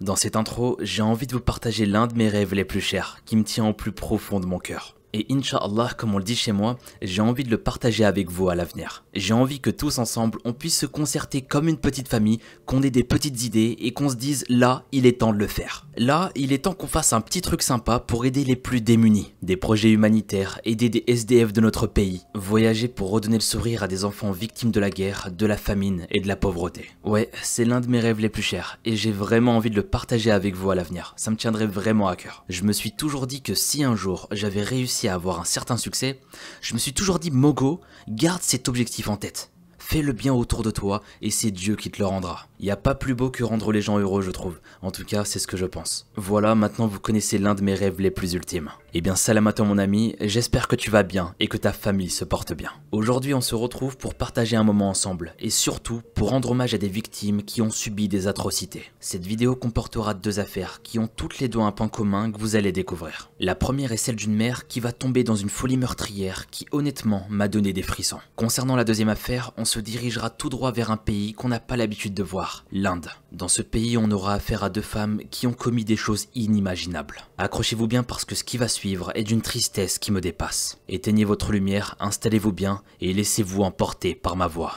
Dans cette intro, j'ai envie de vous partager l'un de mes rêves les plus chers, qui me tient au plus profond de mon cœur. Et Inch'Allah, comme on le dit chez moi, j'ai envie de le partager avec vous à l'avenir. J'ai envie que tous ensemble, on puisse se concerter comme une petite famille, qu'on ait des petites idées et qu'on se dise là, il est temps de le faire. Là, il est temps qu'on fasse un petit truc sympa pour aider les plus démunis. Des projets humanitaires, aider des SDF de notre pays, voyager pour redonner le sourire à des enfants victimes de la guerre, de la famine et de la pauvreté. Ouais, c'est l'un de mes rêves les plus chers et j'ai vraiment envie de le partager avec vous à l'avenir. Ça me tiendrait vraiment à cœur. Je me suis toujours dit que si un jour j'avais réussi à avoir un certain succès, je me suis toujours dit Mogo, garde cet objectif en tête. Fais le bien autour de toi et c'est Dieu qui te le rendra. Il n'y a pas plus beau que rendre les gens heureux, je trouve. En tout cas, c'est ce que je pense. Voilà, maintenant vous connaissez l'un de mes rêves les plus ultimes. Eh bien, salam à toi mon ami, j'espère que tu vas bien et que ta famille se porte bien. Aujourd'hui, on se retrouve pour partager un moment ensemble et surtout pour rendre hommage à des victimes qui ont subi des atrocités. Cette vidéo comportera deux affaires qui ont toutes les deux un point commun que vous allez découvrir. La première est celle d'une mère qui va tomber dans une folie meurtrière qui honnêtement m'a donné des frissons. Concernant la deuxième affaire, on se dirigera tout droit vers un pays qu'on n'a pas l'habitude de voir, l'Inde. Dans ce pays, on aura affaire à deux femmes qui ont commis des choses inimaginables. Accrochez-vous bien parce que ce qui va suivre est d'une tristesse qui me dépasse. Éteignez votre lumière, installez-vous bien et laissez-vous emporter par ma voix.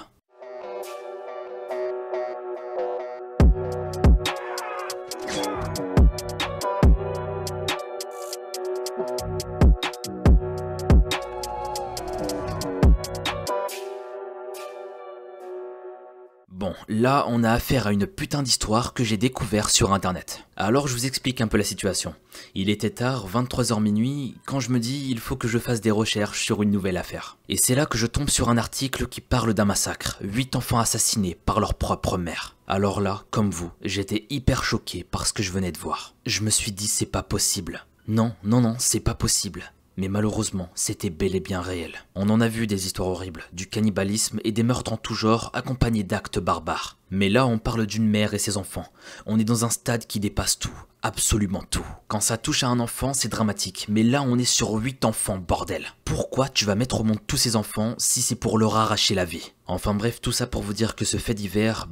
Bon, là on a affaire à une putain d'histoire que j'ai découvert sur internet. Alors je vous explique un peu la situation. Il était tard, 23h minuit, quand je me dis il faut que je fasse des recherches sur une nouvelle affaire. Et c'est là que je tombe sur un article qui parle d'un massacre, 8 enfants assassinés par leur propre mère. Alors là, comme vous, j'étais hyper choqué par ce que je venais de voir. Je me suis dit c'est pas possible. Non, c'est pas possible. Mais malheureusement, c'était bel et bien réel. On en a vu des histoires horribles, du cannibalisme et des meurtres en tout genre accompagnés d'actes barbares. Mais là, on parle d'une mère et ses enfants. On est dans un stade qui dépasse tout, absolument tout. Quand ça touche à un enfant, c'est dramatique, mais là, on est sur 8 enfants, bordel. Pourquoi tu vas mettre au monde tous ces enfants si c'est pour leur arracher la vie? Enfin bref, tout ça pour vous dire que ce fait divers,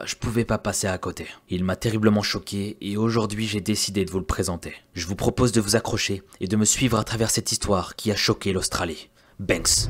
je pouvais pas passer à côté. Il m'a terriblement choqué et aujourd'hui j'ai décidé de vous le présenter. Je vous propose de vous accrocher et de me suivre à travers cette histoire qui a choqué l'Australie. Banks.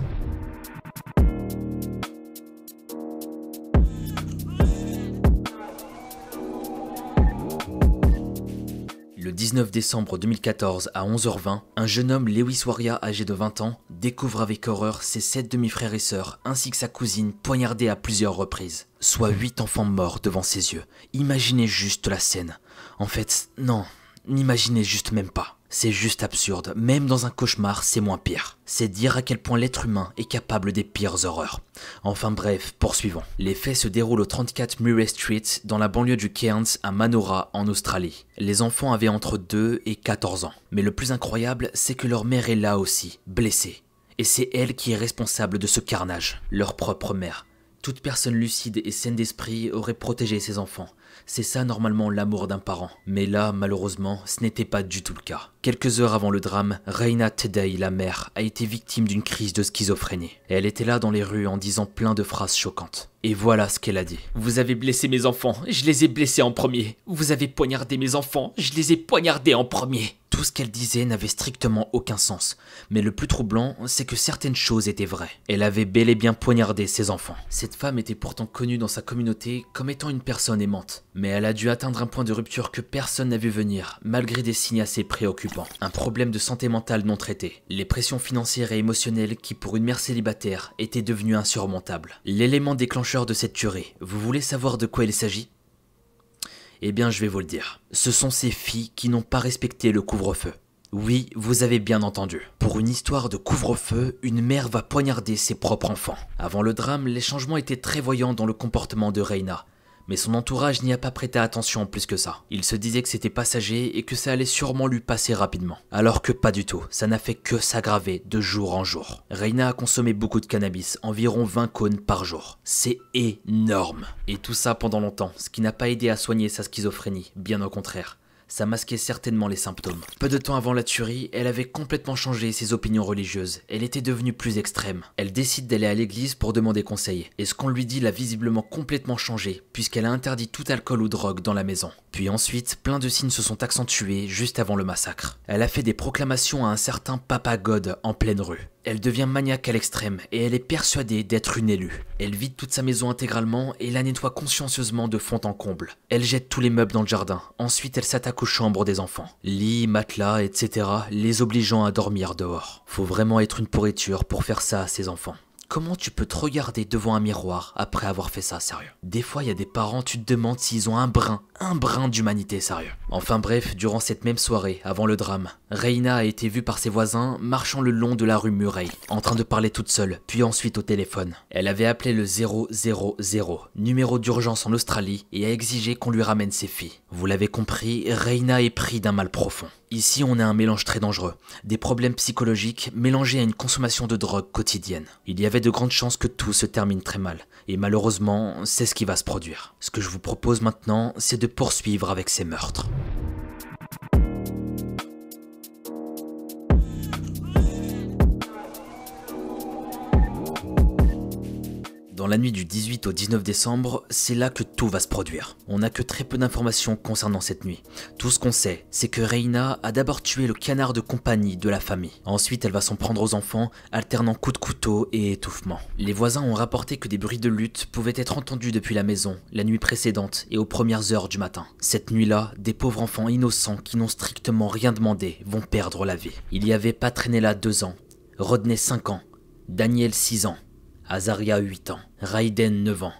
Le 19 décembre 2014 à 11h20, un jeune homme Lewis Waria âgé de 20 ans découvre avec horreur ses 7 demi-frères et sœurs ainsi que sa cousine poignardés à plusieurs reprises. Soit 8 enfants morts devant ses yeux. Imaginez juste la scène. En fait, non, n'imaginez juste même pas. C'est juste absurde, même dans un cauchemar c'est moins pire. C'est dire à quel point l'être humain est capable des pires horreurs. Enfin bref, poursuivons. Les faits se déroulent au 34 Murray Street, dans la banlieue du Cairns à Manora, en Australie. Les enfants avaient entre 2 et 14 ans. Mais le plus incroyable, c'est que leur mère est là aussi, blessée. Et c'est elle qui est responsable de ce carnage, leur propre mère. Toute personne lucide et saine d'esprit aurait protégé ses enfants. C'est ça normalement l'amour d'un parent. Mais là, malheureusement, ce n'était pas du tout le cas. Quelques heures avant le drame, Reina Tedei, la mère, a été victime d'une crise de schizophrénie. Elle était là dans les rues en disant plein de phrases choquantes. Et voilà ce qu'elle a dit. Vous avez blessé mes enfants, je les ai blessés en premier. Vous avez poignardé mes enfants, je les ai poignardés en premier. Tout ce qu'elle disait n'avait strictement aucun sens. Mais le plus troublant, c'est que certaines choses étaient vraies. Elle avait bel et bien poignardé ses enfants. Cette femme était pourtant connue dans sa communauté comme étant une personne aimante. Mais elle a dû atteindre un point de rupture que personne n'a vu venir, malgré des signes assez préoccupants. Un problème de santé mentale non traité. Les pressions financières et émotionnelles qui, pour une mère célibataire, étaient devenues insurmontables. L'élément déclencheur de cette tuerie, vous voulez savoir de quoi il s'agit ? Eh bien, je vais vous le dire. Ce sont ces filles qui n'ont pas respecté le couvre-feu. Oui, vous avez bien entendu. Pour une histoire de couvre-feu, une mère va poignarder ses propres enfants. Avant le drame, les changements étaient très voyants dans le comportement de Reina. Mais son entourage n'y a pas prêté attention plus que ça. Il se disait que c'était passager et que ça allait sûrement lui passer rapidement. Alors que pas du tout, ça n'a fait que s'aggraver de jour en jour. Reina a consommé beaucoup de cannabis, environ 20 cônes par jour. C'est énorme. Et tout ça pendant longtemps, ce qui n'a pas aidé à soigner sa schizophrénie, bien au contraire. ça masquait certainement les symptômes. Peu de temps avant la tuerie, elle avait complètement changé ses opinions religieuses. Elle était devenue plus extrême. Elle décide d'aller à l'église pour demander conseil. Et ce qu'on lui dit l'a visiblement complètement changé, puisqu'elle a interdit tout alcool ou drogue dans la maison. Puis ensuite, plein de signes se sont accentués juste avant le massacre. Elle a fait des proclamations à un certain Papa God en pleine rue. Elle devient maniaque à l'extrême et elle est persuadée d'être une élue. Elle vide toute sa maison intégralement et la nettoie consciencieusement de fond en comble. Elle jette tous les meubles dans le jardin. Ensuite, elle s'attaque aux chambres des enfants. Lits, matelas, etc. les obligeant à dormir dehors. Faut vraiment être une pourriture pour faire ça à ses enfants. Comment tu peux te regarder devant un miroir après avoir fait ça, sérieux? Des fois, il y a des parents, tu te demandes s'ils ont un brin d'humanité, sérieux. Enfin bref, durant cette même soirée, avant le drame, Reina a été vue par ses voisins marchant le long de la rue Murray, en train de parler toute seule, puis ensuite au téléphone. Elle avait appelé le 000, numéro d'urgence en Australie, et a exigé qu'on lui ramène ses filles. Vous l'avez compris, Reina est pris d'un mal profond. Ici, on a un mélange très dangereux. Des problèmes psychologiques mélangés à une consommation de drogue quotidienne. Il y avait de grandes chances que tout se termine très mal. Et malheureusement, c'est ce qui va se produire. Ce que je vous propose maintenant, c'est de poursuivre avec ces meurtres. Dans la nuit du 18 au 19 décembre, c'est là que tout va se produire. On n'a que très peu d'informations concernant cette nuit. Tout ce qu'on sait, c'est que Reina a d'abord tué le canard de compagnie de la famille. Ensuite, elle va s'en prendre aux enfants, alternant coups de couteau et étouffement. Les voisins ont rapporté que des bruits de lutte pouvaient être entendus depuis la maison, la nuit précédente et aux premières heures du matin. Cette nuit-là, des pauvres enfants innocents qui n'ont strictement rien demandé vont perdre la vie. Il y avait Patrenella 2 ans, Rodney 5 ans, Daniel 6 ans, Azaria 8 ans, Raiden 9 ans,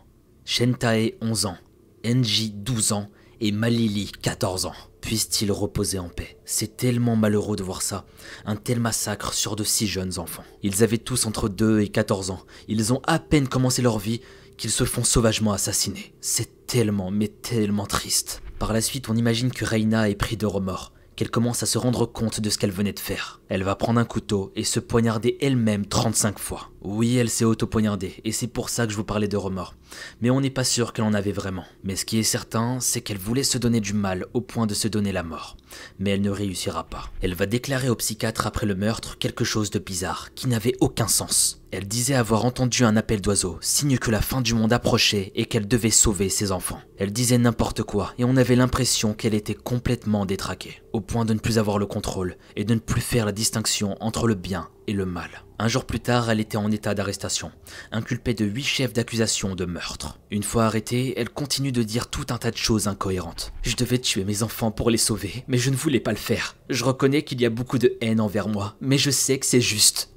Shentae 11 ans, Enji 12 ans et Malili 14 ans. Puissent-ils reposer en paix? C'est tellement malheureux de voir ça, un tel massacre sur de si jeunes enfants. Ils avaient tous entre 2 et 14 ans, ils ont à peine commencé leur vie qu'ils se font sauvagement assassiner. C'est tellement, mais tellement triste. Par la suite, on imagine que Reina est pris de remords, qu'elle commence à se rendre compte de ce qu'elle venait de faire. Elle va prendre un couteau et se poignarder elle-même 35 fois. Oui, elle s'est auto-poignardée, et c'est pour ça que je vous parlais de remords. Mais on n'est pas sûr qu'elle en avait vraiment. Mais ce qui est certain, c'est qu'elle voulait se donner du mal au point de se donner la mort. Mais elle ne réussira pas. Elle va déclarer au psychiatre après le meurtre quelque chose de bizarre, qui n'avait aucun sens. Elle disait avoir entendu un appel d'oiseau, signe que la fin du monde approchait et qu'elle devait sauver ses enfants. Elle disait n'importe quoi, et on avait l'impression qu'elle était complètement détraquée, au point de ne plus avoir le contrôle, et de ne plus faire la distinction entre le bien et le mal. Un jour plus tard, elle était en état d'arrestation, inculpée de 8 chefs d'accusation de meurtre. Une fois arrêtée, elle continue de dire tout un tas de choses incohérentes. Je devais tuer mes enfants pour les sauver, mais je ne voulais pas le faire. Je reconnais qu'il y a beaucoup de haine envers moi, mais je sais que c'est juste.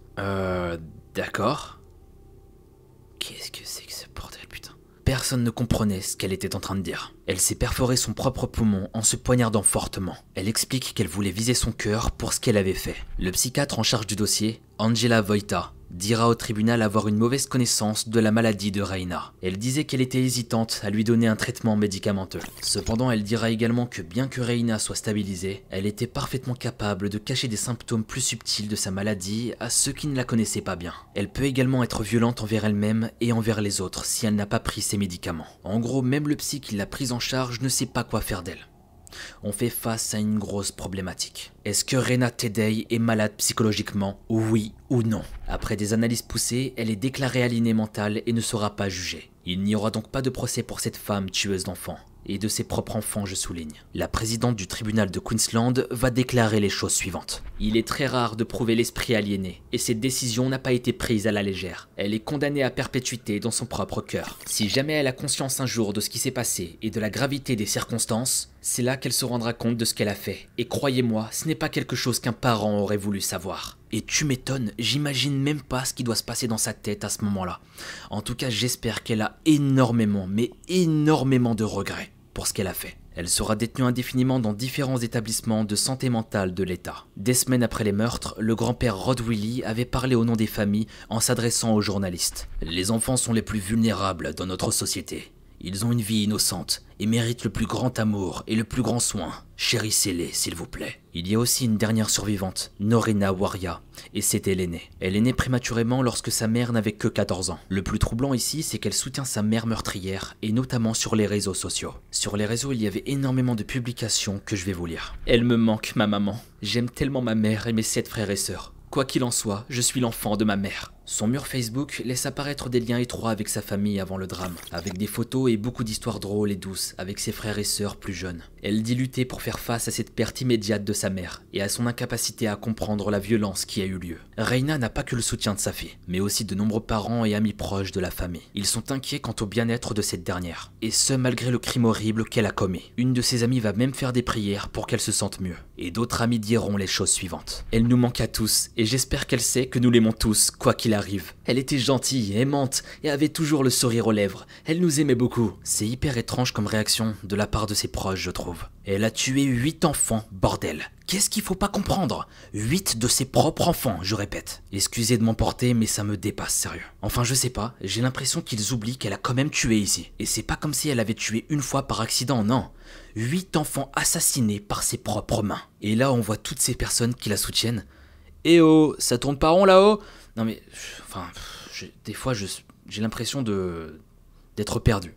D'accord. Qu'est-ce que c'est que ce bordel, putain? Personne ne comprenait ce qu'elle était en train de dire. Elle s'est perforé son propre poumon en se poignardant fortement. Elle explique qu'elle voulait viser son cœur pour ce qu'elle avait fait. Le psychiatre en charge du dossier, Angela Voita, dira au tribunal avoir une mauvaise connaissance de la maladie de Reina. Elle disait qu'elle était hésitante à lui donner un traitement médicamenteux. Cependant, elle dira également que bien que Reina soit stabilisée, elle était parfaitement capable de cacher des symptômes plus subtils de sa maladie à ceux qui ne la connaissaient pas bien. Elle peut également être violente envers elle-même et envers les autres si elle n'a pas pris ses médicaments. En gros, même le psy qui l'a prise en charge ne sait pas quoi faire d'elle. On fait face à une grosse problématique. Est-ce que Reina Tedei est malade psychologiquement? Oui ou non? Après des analyses poussées, elle est déclarée aliénée mentale et ne sera pas jugée. Il n'y aura donc pas de procès pour cette femme tueuse d'enfants. Et de ses propres enfants, je souligne. La présidente du tribunal de Queensland va déclarer les choses suivantes. Il est très rare de prouver l'esprit aliéné, et cette décision n'a pas été prise à la légère. Elle est condamnée à perpétuité dans son propre cœur. Si jamais elle a conscience un jour de ce qui s'est passé et de la gravité des circonstances, c'est là qu'elle se rendra compte de ce qu'elle a fait. Et croyez-moi, ce n'est pas quelque chose qu'un parent aurait voulu savoir. Et tu m'étonnes, j'imagine même pas ce qui doit se passer dans sa tête à ce moment-là. En tout cas, j'espère qu'elle a énormément, mais énormément de regrets pour ce qu'elle a fait. Elle sera détenue indéfiniment dans différents établissements de santé mentale de l'État. Des semaines après les meurtres, le grand-père Rod Willie avait parlé au nom des familles en s'adressant aux journalistes. Les enfants sont les plus vulnérables dans notre société. Ils ont une vie innocente et méritent le plus grand amour et le plus grand soin. Chérissez-les, s'il vous plaît. Il y a aussi une dernière survivante, Norena Waria, et c'était l'aînée. Elle est née prématurément lorsque sa mère n'avait que 14 ans. Le plus troublant ici, c'est qu'elle soutient sa mère meurtrière, et notamment sur les réseaux sociaux. Sur les réseaux, il y avait énormément de publications que je vais vous lire. Elle me manque, ma maman. J'aime tellement ma mère et mes 7 frères et sœurs. Quoi qu'il en soit, je suis l'enfant de ma mère. Son mur Facebook laisse apparaître des liens étroits avec sa famille avant le drame, avec des photos et beaucoup d'histoires drôles et douces avec ses frères et sœurs plus jeunes. Elle dit lutter pour faire face à cette perte immédiate de sa mère et à son incapacité à comprendre la violence qui a eu lieu. Reina n'a pas que le soutien de sa fille, mais aussi de nombreux parents et amis proches de la famille. Ils sont inquiets quant au bien-être de cette dernière, et ce malgré le crime horrible qu'elle a commis. Une de ses amies va même faire des prières pour qu'elle se sente mieux, et d'autres amis diront les choses suivantes. Elle nous manque à tous, et j'espère qu'elle sait que nous l'aimons tous, quoi qu'il arrive. Elle était gentille, aimante et avait toujours le sourire aux lèvres. Elle nous aimait beaucoup. C'est hyper étrange comme réaction de la part de ses proches, je trouve. Elle a tué 8 enfants, bordel. Qu'est-ce qu'il faut pas comprendre? 8 de ses propres enfants, je répète. Excusez de m'emporter, mais ça me dépasse, sérieux. Enfin, je sais pas, j'ai l'impression qu'ils oublient qu'elle a quand même tué ici. Et c'est pas comme si elle avait tué une fois par accident, non. 8 enfants assassinés par ses propres mains. Et là, on voit toutes ces personnes qui la soutiennent. Eh oh, ça tourne pas rond là-haut? Non mais, des fois j'ai l'impression d'être perdu.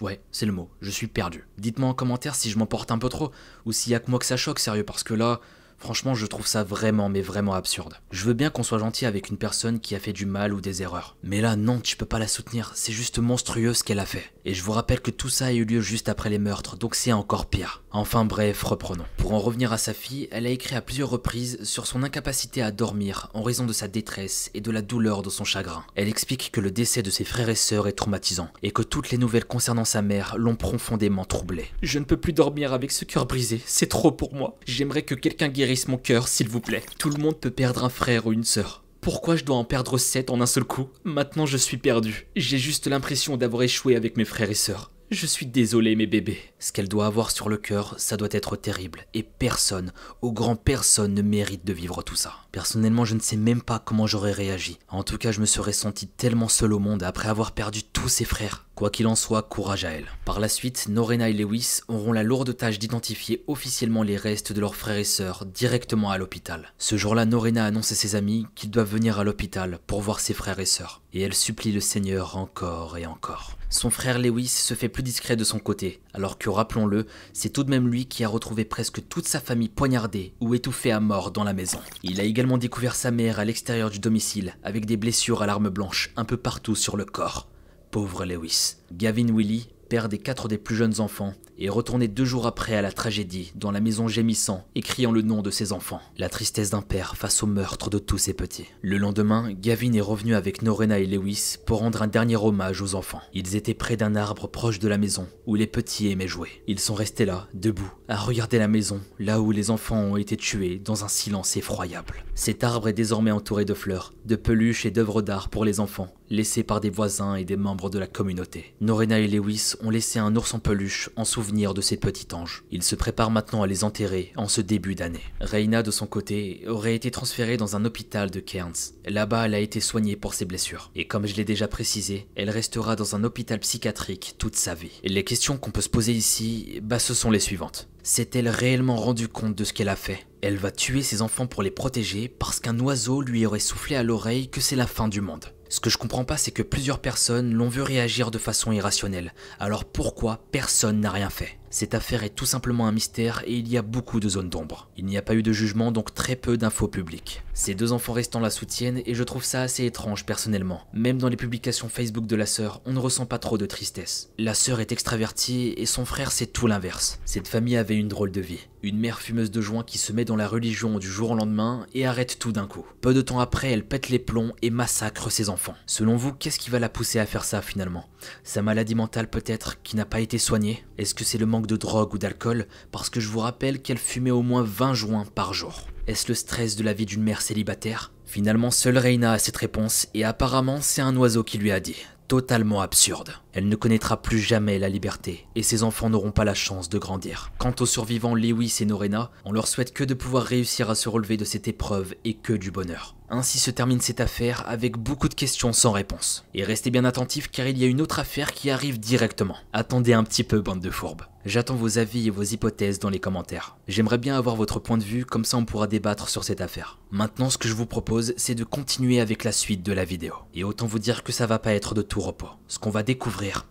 Ouais, c'est le mot, je suis perdu. Dites-moi en commentaire si je m'emporte un peu trop, ou s'il y a que moi que ça choque, sérieux, parce que là, franchement je trouve ça vraiment, mais vraiment absurde. Je veux bien qu'on soit gentil avec une personne qui a fait du mal ou des erreurs. Mais là, non, tu peux pas la soutenir, c'est juste monstrueux ce qu'elle a fait. Et je vous rappelle que tout ça a eu lieu juste après les meurtres, donc c'est encore pire. Enfin bref, reprenons. Pour en revenir à sa fille, elle a écrit à plusieurs reprises sur son incapacité à dormir en raison de sa détresse et de la douleur de son chagrin. Elle explique que le décès de ses frères et sœurs est traumatisant, et que toutes les nouvelles concernant sa mère l'ont profondément troublée. Je ne peux plus dormir avec ce cœur brisé, c'est trop pour moi. J'aimerais que quelqu'un guérisse mon cœur, s'il vous plaît. Tout le monde peut perdre un frère ou une sœur. Pourquoi je dois en perdre 7 en un seul coup? Maintenant je suis perdu. J'ai juste l'impression d'avoir échoué avec mes frères et sœurs. Je suis désolé mes bébés. Ce qu'elle doit avoir sur le cœur, ça doit être terrible. Et personne, au grand personne, ne mérite de vivre tout ça. Personnellement, je ne sais même pas comment j'aurais réagi. En tout cas, je me serais senti tellement seul au monde après avoir perdu tous ses frères. Quoi qu'il en soit, courage à elle. Par la suite, Norena et Lewis auront la lourde tâche d'identifier officiellement les restes de leurs frères et sœurs directement à l'hôpital. Ce jour-là, Norena annonce à ses amis qu'ils doivent venir à l'hôpital pour voir ses frères et sœurs. Et elle supplie le Seigneur encore et encore. Son frère Lewis se fait plus discret de son côté, alors que, rappelons-le, c'est tout de même lui qui a retrouvé presque toute sa famille poignardée ou étouffée à mort dans la maison. Il a également découvert sa mère à l'extérieur du domicile, avec des blessures à l'arme blanche un peu partout sur le corps. Pauvre Lewis. Gavin Wiley, père des 4 des plus jeunes enfants, est retourné 2 jours après à la tragédie, dans la maison gémissant et criant le nom de ses enfants. La tristesse d'un père face au meurtre de tous ses petits. Le lendemain, Gavin est revenu avec Norena et Lewis pour rendre un dernier hommage aux enfants. Ils étaient près d'un arbre proche de la maison, où les petits aimaient jouer. Ils sont restés là, debout, à regarder la maison, là où les enfants ont été tués, dans un silence effroyable. Cet arbre est désormais entouré de fleurs, de peluches et d'œuvres d'art pour les enfants, laissés par des voisins et des membres de la communauté. Norena et Lewis ont laissé un ours en peluche en souvenir de ces petits anges. Ils se préparent maintenant à les enterrer en ce début d'année. Reina, de son côté, aurait été transférée dans un hôpital de Cairns. Là-bas, elle a été soignée pour ses blessures. Et comme je l'ai déjà précisé, elle restera dans un hôpital psychiatrique toute sa vie. Et les questions qu'on peut se poser ici, ce sont les suivantes. S'est-elle réellement rendue compte de ce qu'elle a fait? Elle va tuer ses enfants pour les protéger parce qu'un oiseau lui aurait soufflé à l'oreille que c'est la fin du monde. Ce que je comprends pas, c'est que plusieurs personnes l'ont vu réagir de façon irrationnelle. Alors pourquoi personne n'a rien fait? Cette affaire est tout simplement un mystère et il y a beaucoup de zones d'ombre. Il n'y a pas eu de jugement, donc très peu d'infos publiques. Ces 2 enfants restants la soutiennent et je trouve ça assez étrange personnellement. Même dans les publications Facebook de la sœur, on ne ressent pas trop de tristesse. La sœur est extravertie et son frère c'est tout l'inverse. Cette famille avait une drôle de vie. Une mère fumeuse de joint qui se met dans la religion du jour au lendemain et arrête tout d'un coup. Peu de temps après, elle pète les plombs et massacre ses enfants. Selon vous, qu'est-ce qui va la pousser à faire ça finalement? Sa maladie mentale peut-être qui n'a pas été soignée? Est-ce que c'est le manque de drogue ou d'alcool? Parce que je vous rappelle qu'elle fumait au moins 20 joints par jour. Est-ce le stress de la vie d'une mère célibataire? Finalement, seule Reina a cette réponse et apparemment c'est un oiseau qui lui a dit. Totalement absurde. Elle ne connaîtra plus jamais la liberté et ses enfants n'auront pas la chance de grandir. Quant aux survivants Lewis et Norena, on leur souhaite que de pouvoir réussir à se relever de cette épreuve et que du bonheur. Ainsi se termine cette affaire avec beaucoup de questions sans réponse. Et restez bien attentifs car il y a une autre affaire qui arrive directement. Attendez un petit peu, bande de fourbes. J'attends vos avis et vos hypothèses dans les commentaires. J'aimerais bien avoir votre point de vue, comme ça on pourra débattre sur cette affaire. Maintenant, ce que je vous propose, c'est de continuer avec la suite de la vidéo. Et autant vous dire que ça va pas être de tout repos. Ce qu'on va découvrir,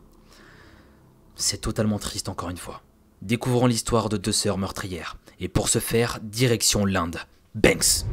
c'est totalement triste encore une fois. Découvrons l'histoire de 2 sœurs meurtrières. Et pour ce faire, direction l'Inde. Banks.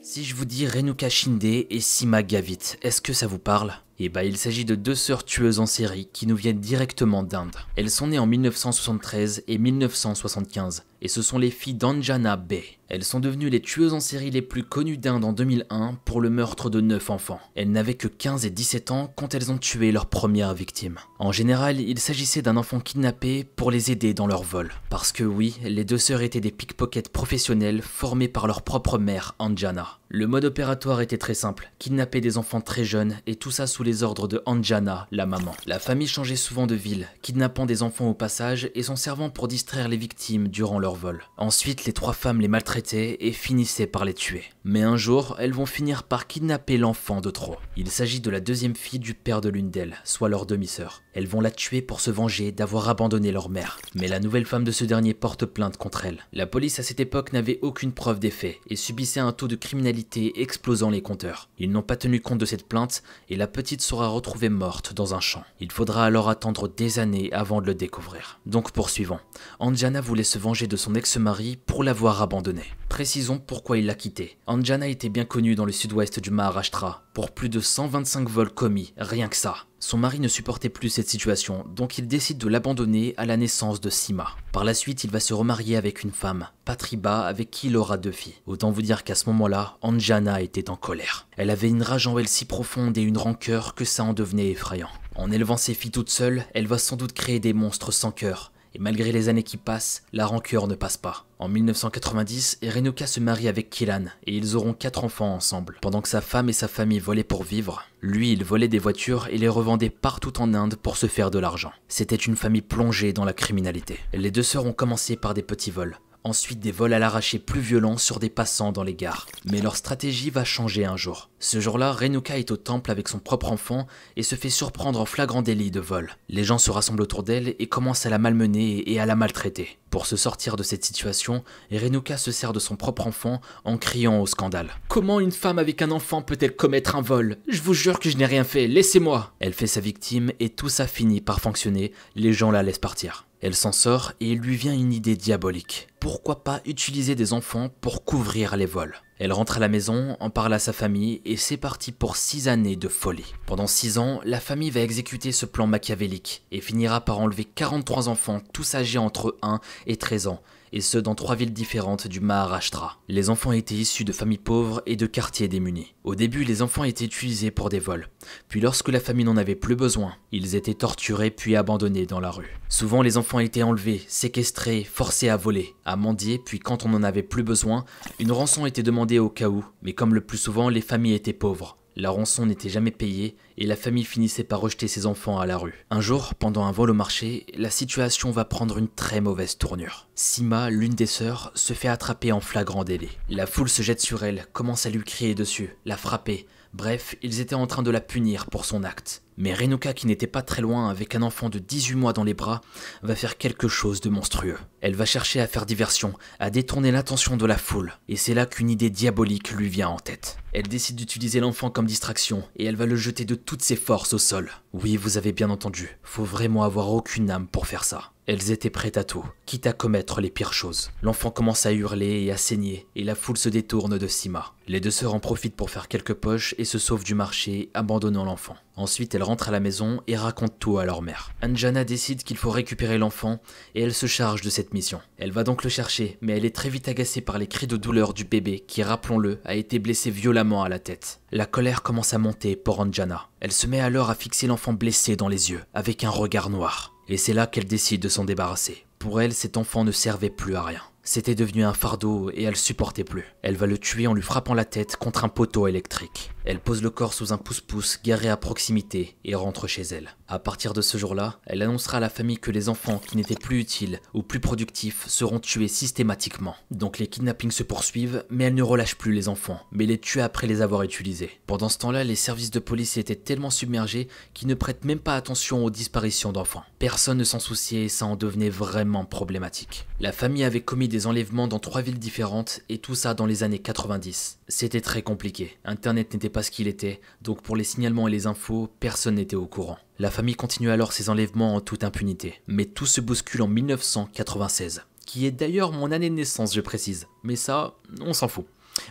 Si je vous dis Renuka Shinde et Seema Gavit, est-ce que ça vous parle? Eh bah il s'agit de 2 sœurs tueuses en série qui nous viennent directement d'Inde. Elles sont nées en 1973 et 1975 et ce sont les filles d'Anjana Bey. Elles sont devenues les tueuses en série les plus connues d'Inde en 2001 pour le meurtre de 9 enfants. Elles n'avaient que 15 et 17 ans quand elles ont tué leur première victime. En général, il s'agissait d'un enfant kidnappé pour les aider dans leur vol. Parce que oui, les 2 sœurs étaient des pickpockets professionnels formés par leur propre mère, Anjana. Le mode opératoire était très simple, kidnapper des enfants très jeunes et tout ça sous les ordres de Anjana, la maman. La famille changeait souvent de ville, kidnappant des enfants au passage et s'en servant pour distraire les victimes durant leur vol. Ensuite, les 3 femmes les maltraitaient et finissaient par les tuer. Mais un jour, elles vont finir par kidnapper l'enfant de trop. Il s'agit de la 2e fille du père de l'une d'elles, soit leur demi-sœur. Elles vont la tuer pour se venger d'avoir abandonné leur mère. Mais la nouvelle femme de ce dernier porte plainte contre elle. La police à cette époque n'avait aucune preuve des faits et subissait un taux de criminalité explosant les compteurs. Ils n'ont pas tenu compte de cette plainte et la petite sera retrouvée morte dans un champ. Il faudra alors attendre des années avant de le découvrir. Donc poursuivons. Anjana voulait se venger de son ex-mari pour l'avoir abandonnée. Précisons pourquoi il l'a quittée. Anjana était bien connue dans le sud-ouest du Maharashtra pour plus de 125 vols commis, rien que ça. Son mari ne supportait plus cette situation, donc il décide de l'abandonner à la naissance de Seema. Par la suite, il va se remarier avec une femme, Patriba, avec qui il aura 2 filles. Autant vous dire qu'à ce moment-là, Anjana était en colère. Elle avait une rage en elle si profonde et une rancœur que ça en devenait effrayant. En élevant ses filles toute seule, elle va sans doute créer des monstres sans cœur. Et malgré les années qui passent, la rancœur ne passe pas. En 1990, Renuka se marie avec Kilan et ils auront 4 enfants ensemble. Pendant que sa femme et sa famille volaient pour vivre, lui il volait des voitures et les revendait partout en Inde pour se faire de l'argent. C'était une famille plongée dans la criminalité. Les 2 sœurs ont commencé par des petits vols. Ensuite des vols à l'arraché plus violents sur des passants dans les gares. Mais leur stratégie va changer un jour. Ce jour-là, Renuka est au temple avec son propre enfant et se fait surprendre en flagrant délit de vol. Les gens se rassemblent autour d'elle et commencent à la malmener et à la maltraiter. Pour se sortir de cette situation, Renuka se sert de son propre enfant en criant au scandale. « Comment une femme avec un enfant peut-elle commettre un vol? Je vous jure que je n'ai rien fait, laissez-moi » Elle fait sa victime et tout ça finit par fonctionner, les gens la laissent partir. Elle s'en sort et il lui vient une idée diabolique. Pourquoi pas utiliser des enfants pour couvrir les vols? Elle rentre à la maison, en parle à sa famille et c'est parti pour 6 années de folie. Pendant 6 ans, la famille va exécuter ce plan machiavélique et finira par enlever 43 enfants, tous âgés entre 1 et 13 ans, et ce dans 3 villes différentes du Maharashtra. Les enfants étaient issus de familles pauvres et de quartiers démunis. Au début, les enfants étaient utilisés pour des vols. Puis lorsque la famille n'en avait plus besoin, ils étaient torturés puis abandonnés dans la rue. Souvent, les enfants étaient enlevés, séquestrés, forcés à voler, à mendier, puis quand on n'en avait plus besoin, une rançon était demandée au cas où. Mais comme le plus souvent, les familles étaient pauvres. La rançon n'était jamais payée et la famille finissait par rejeter ses enfants à la rue. Un jour, pendant un vol au marché, la situation va prendre une très mauvaise tournure. Seema, l'une des sœurs, se fait attraper en flagrant délit. La foule se jette sur elle, commence à lui crier dessus, la frapper. Bref, ils étaient en train de la punir pour son acte. Mais Renuka, qui n'était pas très loin avec un enfant de 18 mois dans les bras, va faire quelque chose de monstrueux. Elle va chercher à faire diversion, à détourner l'attention de la foule. Et c'est là qu'une idée diabolique lui vient en tête. Elle décide d'utiliser l'enfant comme distraction et elle va le jeter de toutes ses forces au sol. Oui, vous avez bien entendu, faut vraiment avoir aucune âme pour faire ça. Elles étaient prêtes à tout, quitte à commettre les pires choses. L'enfant commence à hurler et à saigner, et la foule se détourne de Seema. Les 2 sœurs en profitent pour faire quelques poches et se sauvent du marché, abandonnant l'enfant. Ensuite, elles rentrent à la maison et racontent tout à leur mère. Anjana décide qu'il faut récupérer l'enfant et elle se charge de cette mission. Elle va donc le chercher, mais elle est très vite agacée par les cris de douleur du bébé qui, rappelons-le, a été blessé violemment à la tête. La colère commence à monter pour Anjana. Elle se met alors à fixer l'enfant blessé dans les yeux, avec un regard noir. Et c'est là qu'elle décide de s'en débarrasser. Pour elle, cet enfant ne servait plus à rien. C'était devenu un fardeau et elle supportait plus. Elle va le tuer en lui frappant la tête contre un poteau électrique. Elle pose le corps sous un pousse-pousse garé à proximité et rentre chez elle. À partir de ce jour-là, elle annoncera à la famille que les enfants qui n'étaient plus utiles ou plus productifs seront tués systématiquement. Donc les kidnappings se poursuivent, mais elle ne relâche plus les enfants, mais les tue après les avoir utilisés. Pendant ce temps-là, les services de police étaient tellement submergés qu'ils ne prêtent même pas attention aux disparitions d'enfants. Personne ne s'en souciait et ça en devenait vraiment problématique. La famille avait commis des enlèvements dans 3 villes différentes et tout ça dans les années 90. C'était très compliqué, Internet n'était pas ce qu'il était, donc pour les signalements et les infos, personne n'était au courant. La famille continue alors ses enlèvements en toute impunité, mais tout se bouscule en 1996, qui est d'ailleurs mon année de naissance je précise, mais ça, on s'en fout.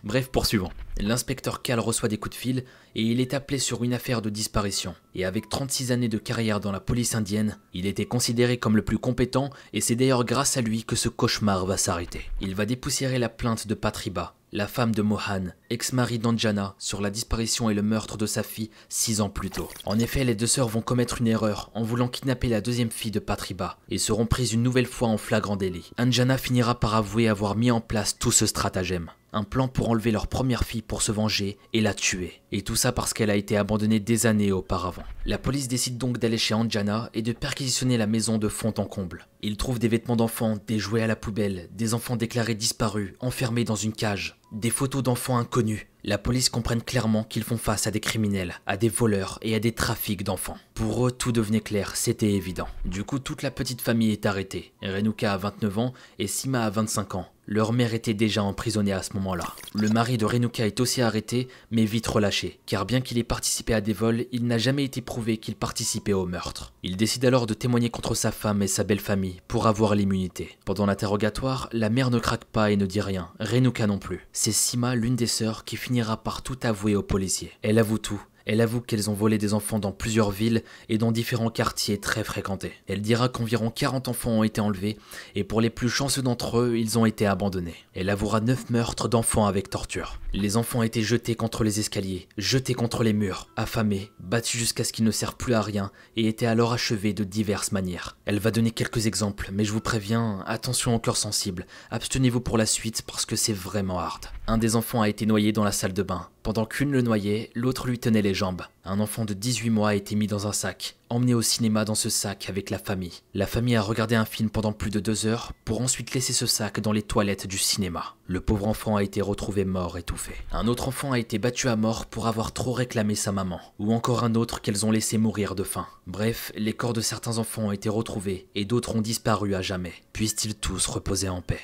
Bref, poursuivons. L'inspecteur Cal reçoit des coups de fil et il est appelé sur une affaire de disparition. Et avec 36 années de carrière dans la police indienne, il était considéré comme le plus compétent et c'est d'ailleurs grâce à lui que ce cauchemar va s'arrêter. Il va dépoussiérer la plainte de Patriba, la femme de Mohan, ex-mari d'Anjana, sur la disparition et le meurtre de sa fille 6 ans plus tôt. En effet, les deux sœurs vont commettre une erreur en voulant kidnapper la deuxième fille de Patriba et seront prises une nouvelle fois en flagrant délit. Anjana finira par avouer avoir mis en place tout ce stratagème. Un plan pour enlever leur première fille pour se venger et la tuer. Et tout ça parce qu'elle a été abandonnée des années auparavant. La police décide donc d'aller chez Anjana et de perquisitionner la maison de fond en comble. Ils trouvent des vêtements d'enfants, des jouets à la poubelle, des enfants déclarés disparus, enfermés dans une cage, des photos d'enfants inconnus. La police comprenne clairement qu'ils font face à des criminels, à des voleurs et à des trafics d'enfants. Pour eux, tout devenait clair, c'était évident. Du coup, toute la petite famille est arrêtée. Renuka a 29 ans et Sima a 25 ans. Leur mère était déjà emprisonnée à ce moment-là. Le mari de Renuka est aussi arrêté, mais vite relâché, car bien qu'il ait participé à des vols, il n'a jamais été prouvé qu'il participait au meurtre. Il décide alors de témoigner contre sa femme et sa belle-famille pour avoir l'immunité. Pendant l'interrogatoire, la mère ne craque pas et ne dit rien, Renuka non plus. C'est Sima, l'une des sœurs, qui finira par tout avouer aux policiers. Elle avoue tout. Elle avoue qu'elles ont volé des enfants dans plusieurs villes et dans différents quartiers très fréquentés. Elle dira qu'environ 40 enfants ont été enlevés et pour les plus chanceux d'entre eux, ils ont été abandonnés. Elle avouera 9 meurtres d'enfants avec torture. Les enfants étaient jetés contre les escaliers, jetés contre les murs, affamés, battus jusqu'à ce qu'ils ne servent plus à rien et étaient alors achevés de diverses manières. Elle va donner quelques exemples, mais je vous préviens, attention au cœur sensible, abstenez-vous pour la suite parce que c'est vraiment hard. Un des enfants a été noyé dans la salle de bain. Pendant qu'une le noyait, l'autre lui tenait les jambes. Un enfant de 18 mois a été mis dans un sac, emmené au cinéma dans ce sac avec la famille. La famille a regardé un film pendant plus de 2 heures pour ensuite laisser ce sac dans les toilettes du cinéma. Le pauvre enfant a été retrouvé mort étouffé. Un autre enfant a été battu à mort pour avoir trop réclamé sa maman. Ou encore un autre qu'elles ont laissé mourir de faim. Bref, les corps de certains enfants ont été retrouvés et d'autres ont disparu à jamais. Puissent-ils tous reposer en paix.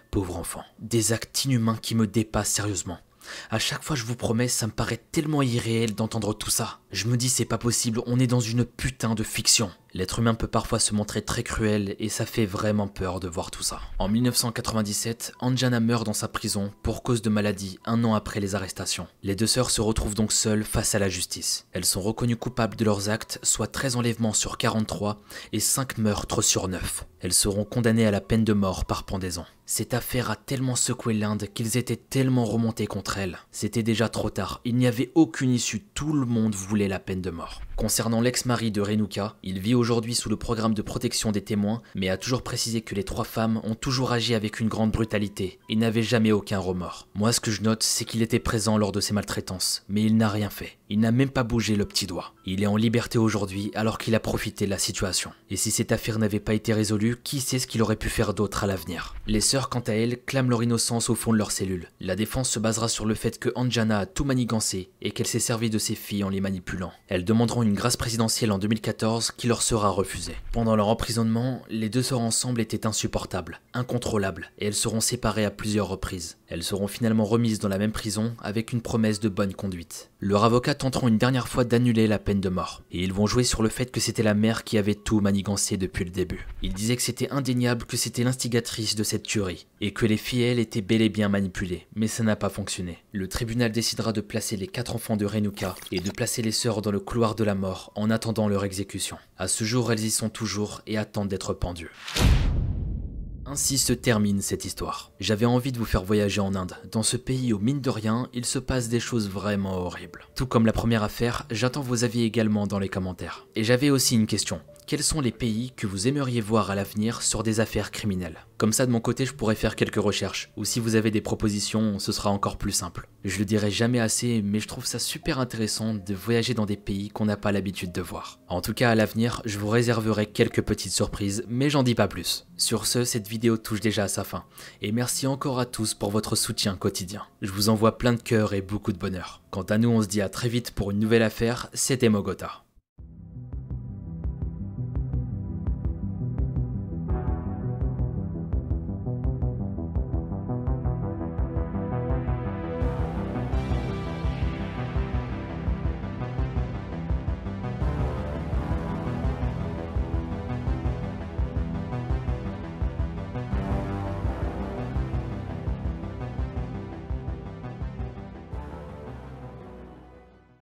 Pauvre enfant. Des actes inhumains qui me dépassent sérieusement. À chaque fois je vous promets, ça me paraît tellement irréel d'entendre tout ça. Je me dis c'est pas possible, on est dans une putain de fiction. L'être humain peut parfois se montrer très cruel et ça fait vraiment peur de voir tout ça. En 1997, Anjana meurt dans sa prison pour cause de maladie 1 an après les arrestations. Les deux sœurs se retrouvent donc seules face à la justice. Elles sont reconnues coupables de leurs actes, soit 13 enlèvements sur 43 et 5 meurtres sur 9. Elles seront condamnées à la peine de mort par pendaison. Cette affaire a tellement secoué l'Inde qu'ils étaient tellement remontés contre elle. C'était déjà trop tard, il n'y avait aucune issue, tout le monde voulait la peine de mort. Concernant l'ex-mari de Renuka, il vit aujourd'hui sous le programme de protection des témoins, mais a toujours précisé que les 3 femmes ont toujours agi avec une grande brutalité et n'avaient jamais aucun remords. Moi ce que je note, c'est qu'il était présent lors de ces maltraitances, mais il n'a rien fait. Il n'a même pas bougé le petit doigt. Il est en liberté aujourd'hui alors qu'il a profité de la situation. Et si cette affaire n'avait pas été résolue, qui sait ce qu'il aurait pu faire d'autre à l'avenir. Les sœurs, quant à elles, clament leur innocence au fond de leurs cellules. La défense se basera sur le fait que Anjana a tout manigancé et qu'elle s'est servie de ses filles en les manipulant. Elles demanderont une grâce présidentielle en 2014 qui leur sera refusée. Pendant leur emprisonnement, les deux sœurs ensemble étaient insupportables, incontrôlables, et elles seront séparées à plusieurs reprises. Elles seront finalement remises dans la même prison avec une promesse de bonne conduite. Leurs avocats tenteront une dernière fois d'annuler la peine de mort, et ils vont jouer sur le fait que c'était la mère qui avait tout manigancé depuis le début. Ils disaient que c'était indéniable que c'était l'instigatrice de cette tuerie, et que les filles elles étaient bel et bien manipulées, mais ça n'a pas fonctionné. Le tribunal décidera de placer les 4 enfants de Renuka et de placer les sœurs dans le couloir de la mort en attendant leur exécution. À ce jour, elles y sont toujours et attendent d'être pendues. Ainsi se termine cette histoire. J'avais envie de vous faire voyager en Inde, dans ce pays où mine de rien, il se passe des choses vraiment horribles. Tout comme la première affaire, j'attends vos avis également dans les commentaires. Et j'avais aussi une question. Quels sont les pays que vous aimeriez voir à l'avenir sur des affaires criminelles? Comme ça de mon côté je pourrais faire quelques recherches, ou si vous avez des propositions ce sera encore plus simple. Je le dirai jamais assez mais je trouve ça super intéressant de voyager dans des pays qu'on n'a pas l'habitude de voir. En tout cas à l'avenir je vous réserverai quelques petites surprises mais j'en dis pas plus. Sur ce, cette vidéo touche déjà à sa fin, et merci encore à tous pour votre soutien quotidien. Je vous envoie plein de cœur et beaucoup de bonheur. Quant à nous on se dit à très vite pour une nouvelle affaire, c'était Mogota.